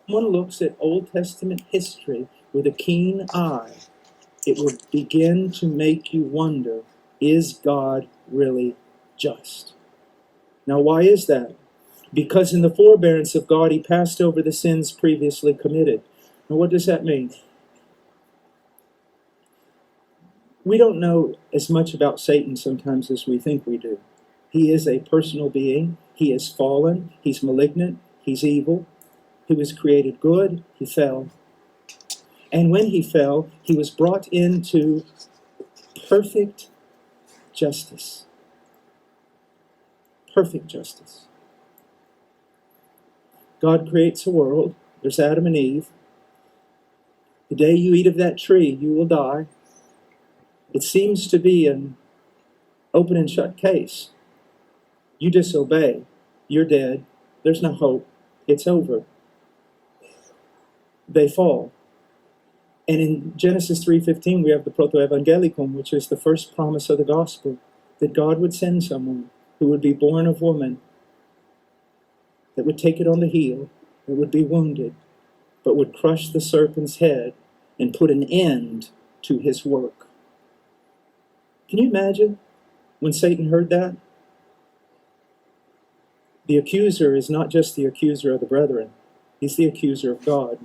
one looks at Old Testament history with a keen eye, it will begin to make you wonder, is God really just? Now, why is that? Because in the forbearance of God, he passed over the sins previously committed. Now, what does that mean? We don't know as much about Satan sometimes as we think we do. He is a personal being. He is fallen. He's malignant. He's evil. He was created good. He fell. And when he fell, he was brought into perfect justice. Perfect justice. God creates a world. There's Adam and Eve. The day you eat of that tree, you will die. It seems to be an open and shut case. You disobey, you're dead. There's no hope. It's over. They fall. And in Genesis 3:15, we have the protoevangelium, which is the first promise of the gospel, that God would send someone who would be born of woman, that would take it on the heel, that would be wounded, but would crush the serpent's head and put an end to his work. Can you imagine when Satan heard that? The accuser is not just the accuser of the brethren. He's the accuser of God.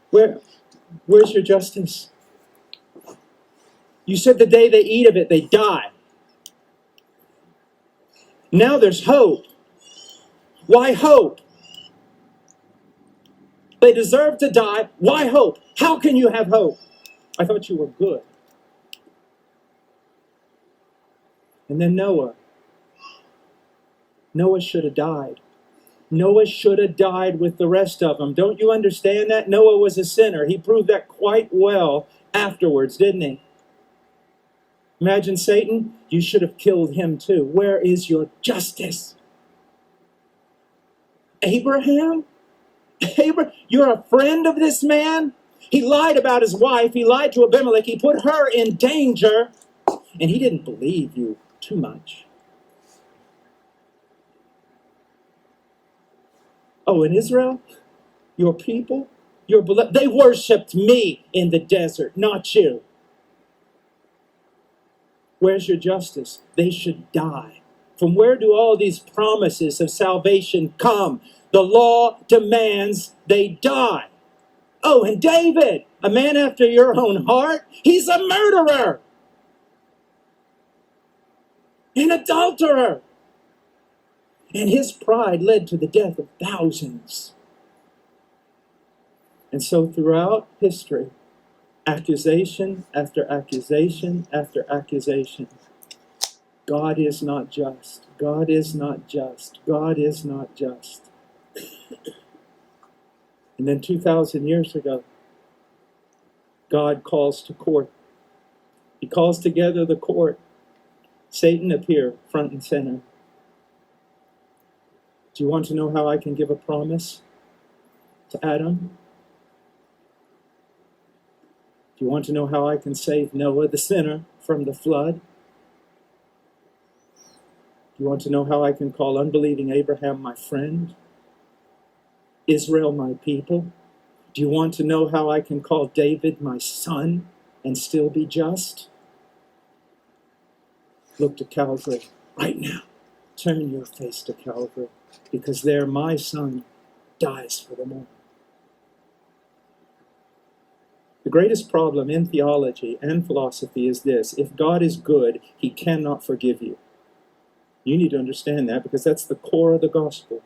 Where's your justice? You said the day they eat of it, they die. Now there's hope. Why hope? They deserve to die. Why hope? How can you have hope? I thought you were good. And then Noah. Noah should have died. Noah should have died with the rest of them. Don't you understand that? Noah was a sinner. He proved that quite well afterwards, didn't he? Imagine Satan. You should have killed him too. Where is your justice? Abraham? You're a friend of this man? He lied about his wife. He lied to Abimelech. He put her in danger. And he didn't believe you too much. Oh, in Israel, your people, they worshipped me in the desert, not you. Where's your justice? They should die. From where do all these promises of salvation come? The law demands they die. Oh, and David, a man after your own heart, he's a murderer, an adulterer. And his pride led to the death of thousands. And so throughout history, accusation after accusation after accusation. God is not just. God is not just. God is not just. And then 2,000 years ago, God calls to court. He calls together the court. Satan appeared front and center. Do you want to know how I can give a promise to Adam? Do you want to know how I can save Noah, the sinner, from the flood? Do you want to know how I can call unbelieving Abraham my friend? Israel my people? Do you want to know how I can call David my son and still be just? Look to Calvary right now. Turn your face to Calvary, because there my son dies for them all. The greatest problem in theology and philosophy is this: if God is good, he cannot forgive you. You need to understand that, because that's the core of the gospel.